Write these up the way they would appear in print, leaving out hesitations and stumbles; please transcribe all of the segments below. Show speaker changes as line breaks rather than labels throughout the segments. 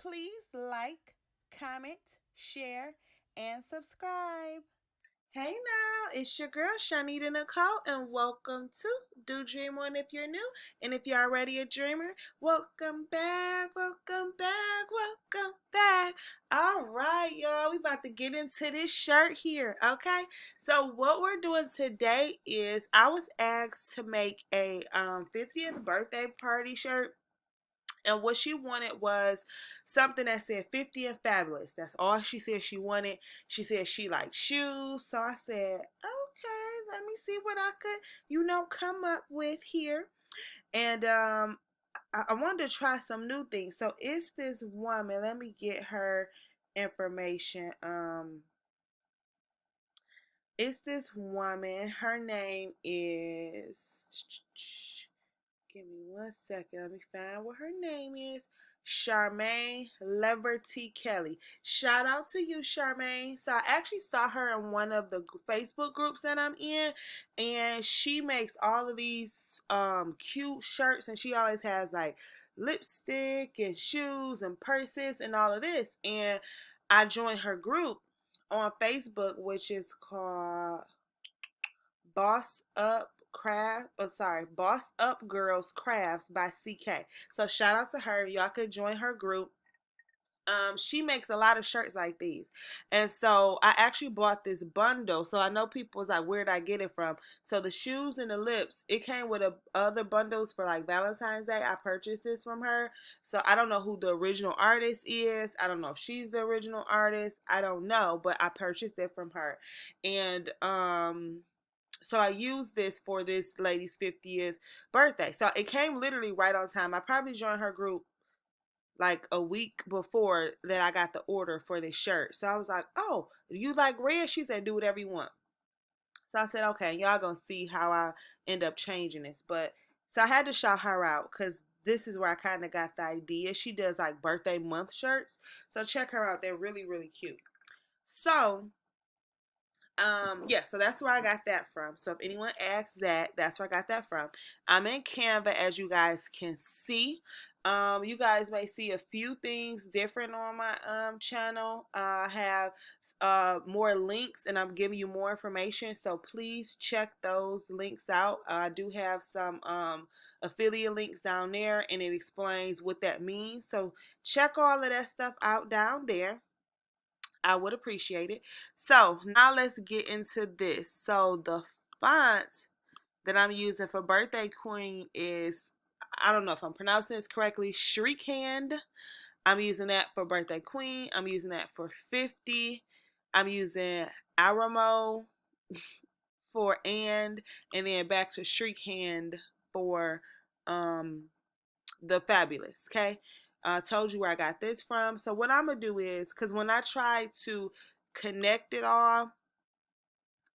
please like, comment, share, and subscribe. Hey now, it's your girl ChonitaNicole, and welcome to Do Dream On if you're new. And if you're already a dreamer, welcome back, welcome back, welcome back. All right, y'all, we about to get into this shirt here, okay? So what we're doing today is I was asked to make a 50th birthday party shirt. And what she wanted was something that said 50 and fabulous. That's all she said she wanted. She said she liked shoes. So I said, okay, let me see what I could, come up with here. And I wanted to try some new things. So it's this woman. Let me get her information. It's this woman. Her name is, give me one second. Let me find what her name is. Charmaine Leverty Kelly. Shout out to you, Charmaine. So I actually saw her in one of the Facebook groups that I'm in, and she makes all of these cute shirts, and she always has like lipstick and shoes and purses and all of this. And I joined her group on Facebook, which is called Boss Up Girls Crafts by CK. So shout out to her. Y'all could join her group. She makes a lot of shirts like these. And so I actually bought this bundle. So I know people was like, where'd I get it from? So the shoes and the lips, it came with other bundles for like Valentine's Day. I purchased this from her. So I don't know who the original artist is. I don't know if she's the original artist. I don't know, but I purchased it from her. And so I used this for this lady's 50th birthday. So it came literally right on time. I probably joined her group like a week before that I got the order for this shirt. So I was like, oh, you like red? She said, do whatever you want. So I said, okay, y'all gonna see how I end up changing this. But so I had to shout her out because this is where I kind of got the idea. She does like birthday month shirts. So check her out. They're really, really cute. So yeah, so that's where I got that from. So if anyone asks that, that's where I got that from. I'm in Canva, as you guys can see. You guys may see a few things different on my channel. I have more links, and I'm giving you more information, so please check those links out. I do have some affiliate links down there, and it explains what that means, so check all of that stuff out down there. I would appreciate it. So now let's get into this. So the font that I'm using for Birthday Queen is, I don't know if I'm pronouncing this correctly, Shriek Hand. I'm using that for Birthday Queen. I'm using that for 50. I'm using Aramo for and then back to Shriek Hand for um the Fabulous. Okay, I told you where I got this from. So what I'm gonna do is, because when I tried to connect it all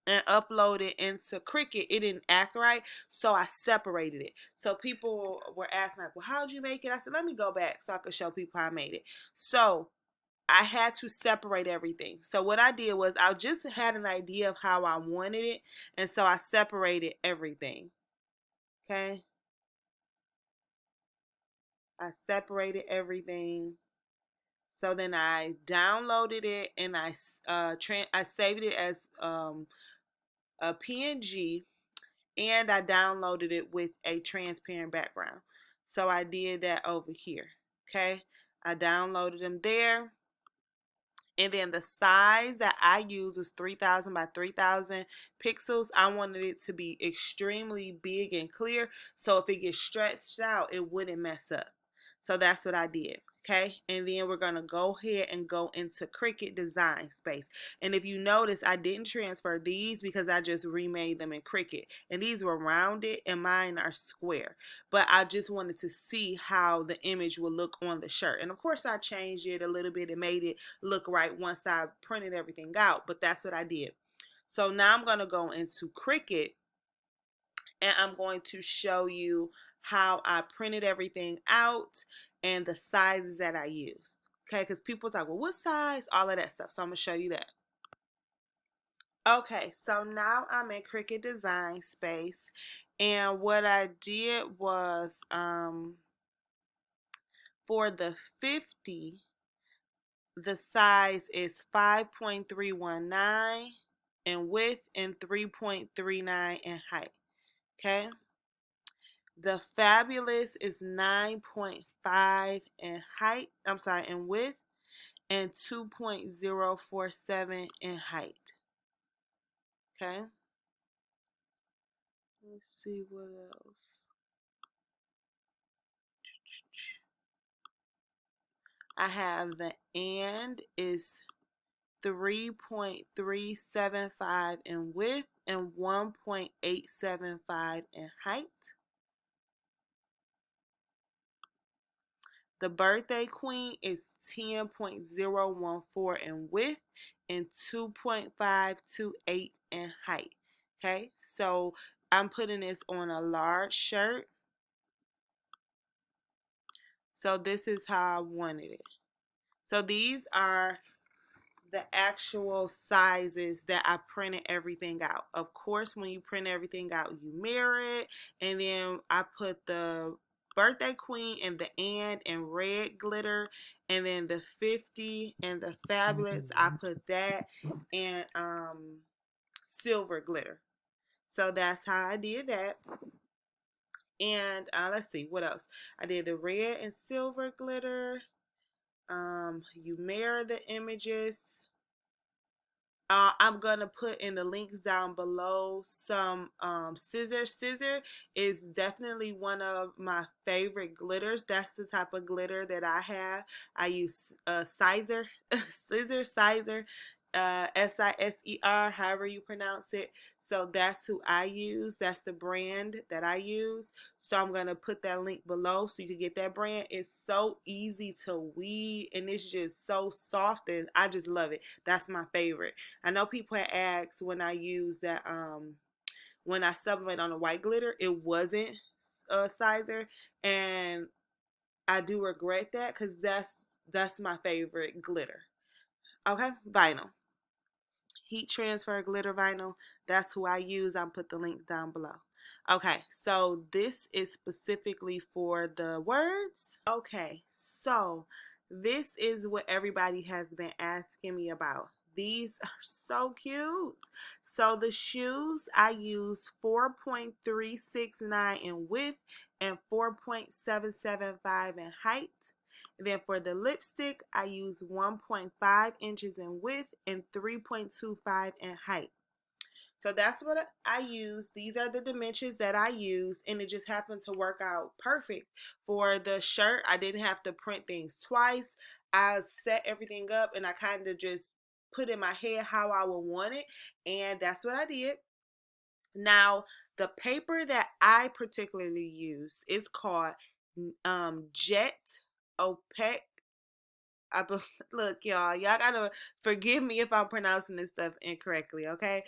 and upload it into Cricut, it didn't act right, so I separated it. So people were asking like, well, how'd you make it? I said, let me go back so I could show people how I made it. So I had to separate everything. So what I did was I just had an idea of how I wanted it, and so I separated everything. Okay, I separated everything. So then I downloaded it, and I saved it as a PNG, and I downloaded it with a transparent background. So I did that over here. Okay, I downloaded them there. And then the size that I used was 3000 by 3000 pixels. I wanted it to be extremely big and clear, so if it gets stretched out, it wouldn't mess up. So that's what I did. Okay, and then we're gonna go ahead and go into Cricut Design Space. And if you notice, I didn't transfer these because I just remade them in Cricut. And these were rounded and mine are square. But I just wanted to see how the image would look on the shirt. And of course I changed it a little bit and made it look right once I printed everything out, but that's what I did. So now I'm going to go into Cricut, and I'm going to show you how I printed everything out and the sizes that I used. Okay, because people talk, well, what size? All of that stuff. So I'm going to show you that. Okay, so now I'm in Cricut Design Space, and what I did was for the 50, The size is 5.319 in width and 3.39 in height. Okay. The Fabulous is 9.5 in height. I'm sorry, in width and 2.047 in height. Okay. Let's see what else. I have the And is 3.375 in width and 1.875 in height. The Birthday Queen is 10.014 in width and 2.528 in height. Okay, so I'm putting this on a large shirt. So this is how I wanted it. So these are the actual sizes that I printed everything out. Of course, when you print everything out, you mirror it, and then I put the Birthday Queen and the And in red glitter, and then the 50 and the Fabulous, I put that in silver glitter. So that's how I did that. And let's see what else. I did the red and silver glitter. You mirror the images. I'm gonna put in the links down below some scissors. Scissor is definitely one of my favorite glitters. That's the type of glitter that I have. I use Sizer, scissor, Sizer, Siser, however you pronounce it. So that's who I use. That's the brand that I use. So I'm gonna put that link below so you can get that brand. It's so easy to weave and it's just so soft and I just love it. That's my favorite. I know people had asked when I used that when I sublimate on the white glitter, it wasn't Sizer, and I do regret that because that's my favorite glitter. Okay, vinyl. Heat transfer glitter vinyl. That's who I use. I'll put the links down below. Okay, so this is specifically for the words. Okay, so this is what everybody has been asking me about. These are so cute. So the shoes, I use 4.369 in width and 4.775 in height. Then for the lipstick, I use 1.5 inches in width and 3.25 in height. So that's what I use. These are the dimensions that I use, and it just happened to work out perfect. For the shirt, I didn't have to print things twice. I set everything up, and I kind of just put in my head how I would want it, and that's what I did. Now, the paper that I particularly use is called Jet Opaque. Look, y'all gotta forgive me if I'm pronouncing this stuff incorrectly, okay?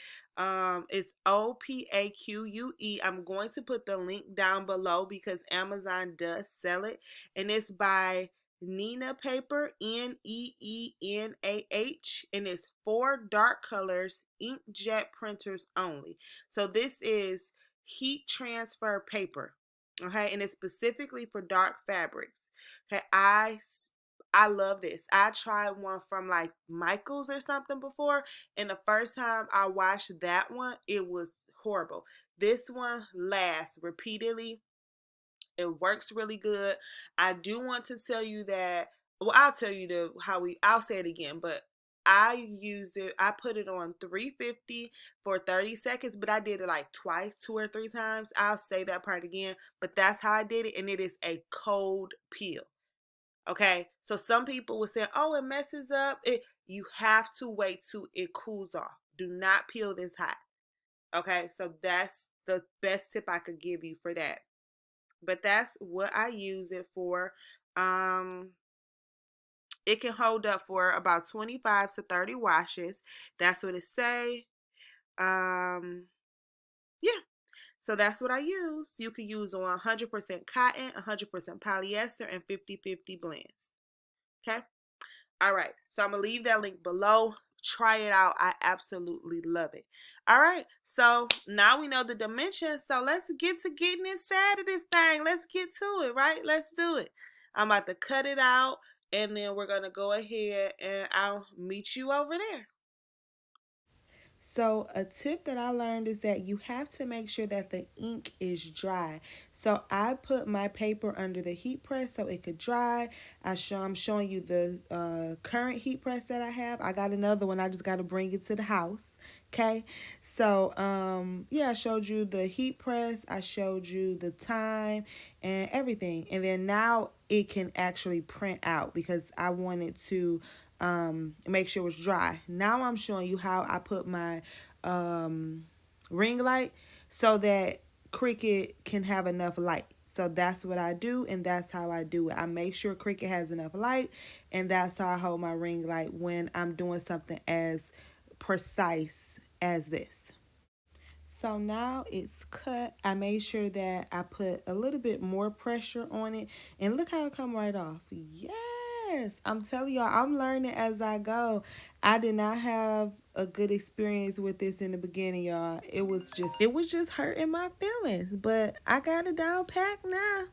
It's OPAQUE. I'm going to put the link down below because Amazon does sell it, and it's by Nina Paper, Neenah, and it's 4 dark colors, inkjet printers only. So this is heat transfer paper, okay, and it's specifically for dark fabrics. Okay, I love this. I tried one from like Michael's or something before, and the first time I watched that one, it was horrible. This one lasts repeatedly. It works really good. I do want to tell you that, well, I'll tell you I'll say it again, but I used it, I put it on 350 for 30 seconds, but I did it like twice, 2 or 3 times. I'll say that part again, but that's how I did it, and it is a cold peel. Okay, so some people will say, "Oh, it messes up." You have to wait till it cools off. Do not peel this hot. Okay, so that's the best tip I could give you for that. But that's what I use it for. Um, it can hold up for about 25 to 30 washes. That's what it say. Um, yeah. So that's what I use. You can use on 100% cotton, 100% polyester, and 50-50 blends. Okay. All right, so I'm gonna leave that link below. Try it out. I absolutely love it. All right, so now we know the dimensions. So let's get to getting inside of this thing. Let's get to it, right? Let's do it. I'm about to cut it out and then we're going to go ahead and I'll meet you over there. So a tip that I learned is that you have to make sure that the ink is dry. So I put my paper under the heat press so it could dry. I'm showing you the current heat press that I have. I got another one. I just got to bring it to the house. Okay. So yeah, I showed you the heat press. I showed you the time and everything. And then now it can actually print out because I wanted to make sure it was dry. Now I'm showing you how I put my ring light so that Cricut can have enough light. So that's what I do, and that's how I do it. I make sure Cricut has enough light, and that's how I hold my ring light when I'm doing something as precise as this. So now it's cut. I made sure that I put a little bit more pressure on it, and look how it come right off. Yes, I'm telling y'all, I'm learning as I go. I did not have a good experience with this in the beginning, y'all. It was just hurting my feelings, but I got it down pat now.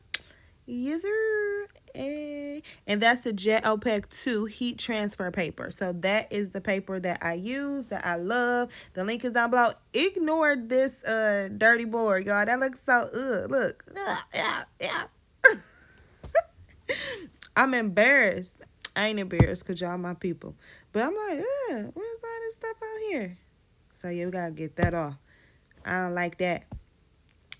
Yes, sir. And that's the Jet OPEC 2 heat transfer paper. So that is the paper that I use, that I love. The link is down below. Ignore this dirty board, y'all. That looks so look. Yeah. I'm embarrassed. I ain't embarrassed because y'all my people. But I'm like, where's all this stuff out here? So yeah, we gotta get that off. I don't like that.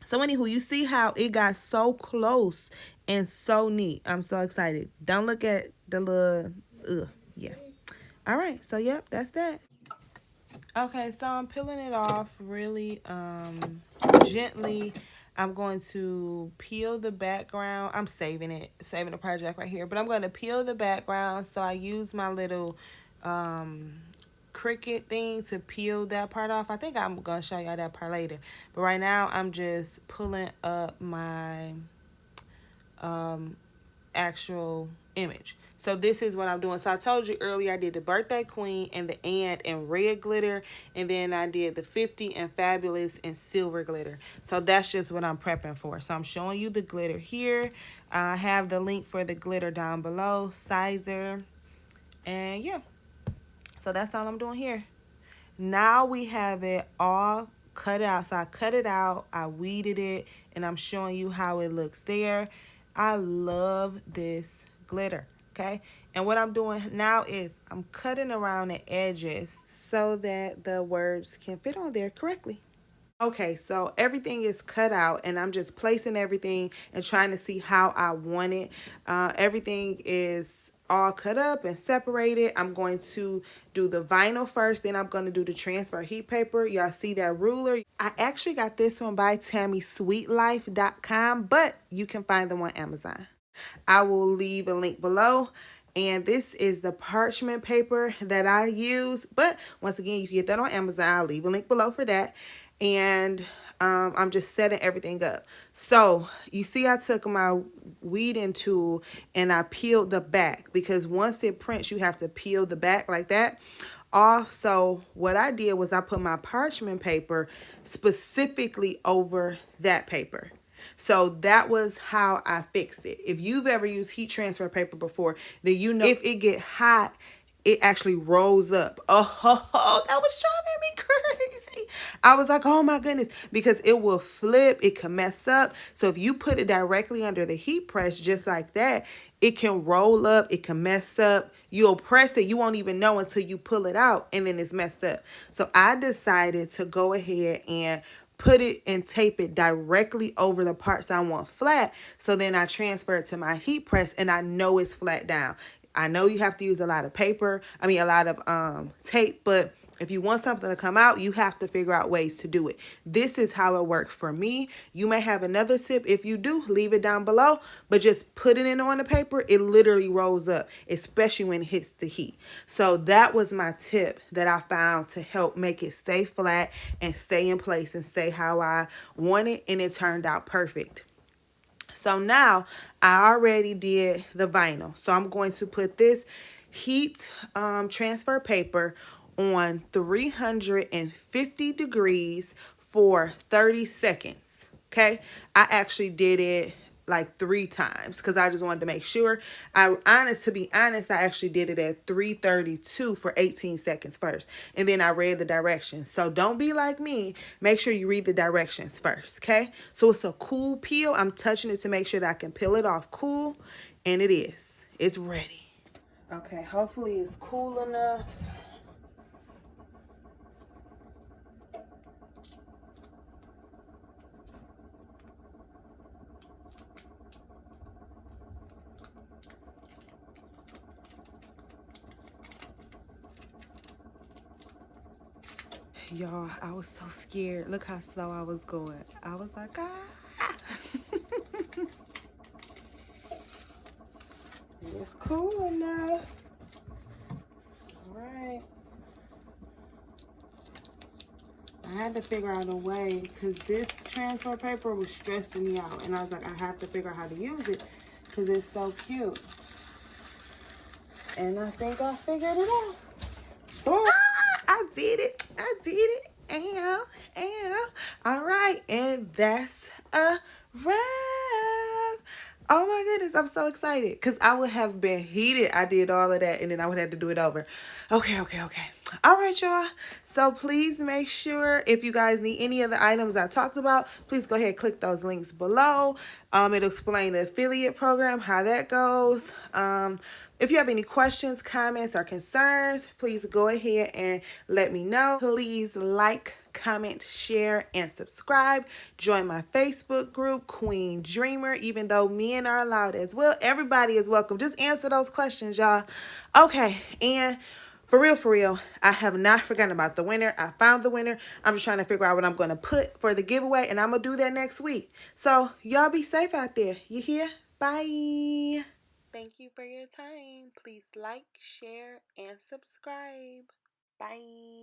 So anywho, you see how it got so close and so neat. I'm so excited. Don't look at the little, yeah. All right, so yep, that's that. Okay, so I'm peeling it off really gently. I'm going to peel the background. I'm saving the project right here. But I'm going to peel the background. So I use my little Cricut thing to peel that part off. I think I'm going to show y'all that part later. But right now, I'm just pulling up my actual image. So this is what I'm doing. So I told you earlier I did the birthday queen and the ant in red glitter, and then I did the 50 and fabulous in silver glitter. So that's just what I'm prepping for. So I'm showing you the glitter here. I have the link for the glitter down below, sizer, and yeah. So that's all I'm doing here. Now we have it all cut out. So I cut it out, I weeded it, and I'm showing you how it looks there. I love this glitter, okay? And what I'm doing now is I'm cutting around the edges so that the words can fit on there correctly. Okay, so everything is cut out and I'm just placing everything and trying to see how I want it. Everything is all cut up and separated. I'm going to do the vinyl first, then I'm going to do the transfer heat paper. Y'all see that ruler? I actually got this one by TammySweetLife.com, but you can find them on Amazon. I will leave a link below. And this is the parchment paper that I use. But once again, you can get that on Amazon. I'll leave a link below for that. And I'm just setting everything up. So you see I took my weeding tool and I peeled the back. Because once it prints, you have to peel the back like that off. So what I did was I put my parchment paper specifically over that paper. So that was how I fixed it. If you've ever used heat transfer paper before, then you know if it get hot, it actually rolls up. Oh, that was driving me crazy. I was like, oh my goodness, because it will flip, it can mess up. So if you put it directly under the heat press just like that, it can roll up, it can mess up. You'll press it, you won't even know until you pull it out and then it's messed up. So I decided to go ahead and put it and tape it directly over the parts I want flat. So then I transfer it to my heat press and I know it's flat down. I know you have to use a lot of a lot of tape, but if you want something to come out, you have to figure out ways to do it. This is how it worked for me. You may have another tip. If you do, leave it down below, but just put it in on the paper. It literally rolls up, especially when it hits the heat. So that was my tip that I found to help make it stay flat and stay in place and stay how I want it, and it turned out perfect. So now I already did the vinyl. So I'm going to put this heat transfer paper on 350 degrees for 30 seconds. Okay. I actually did it like 3 times because I just wanted to make sure. To be honest, I actually did it at 3:32 for 18 seconds first, and then I read the directions. So don't be like me. Make sure you read the directions first, okay? So it's a cool peel. I'm touching it to make sure that I can peel it off cool, and it is. It's ready. Okay, hopefully it's cool enough. Y'all, I was so scared. Look how slow I was going. I was like, ah. It's cool enough. All right. I had to figure out a way because this transfer paper was stressing me out. And I was like, I have to figure out how to use it because it's so cute. And I think I figured it out. I did it. I did it. And all right. And that's a wrap. Oh my goodness, I'm so excited because I would have been heated. I did all of that and then I would have to do it over. Okay. All right, y'all. So please make sure if you guys need any of the items I talked about, please go ahead and click those links below. It'll explain the affiliate program, how that goes. If you have any questions, comments, or concerns, please go ahead and let me know. Please like, comment, share, and subscribe. Join my Facebook group, Queen Dreamer. Even though men are allowed as well, everybody is welcome. Just answer those questions, y'all. Okay, and for real, I have not forgotten about the winner. I found the winner. I'm just trying to figure out what I'm going to put for the giveaway, and I'm going to do that next week. So, y'all be safe out there. You hear? Bye. Thank you for your time. Please like, share, and subscribe. Bye.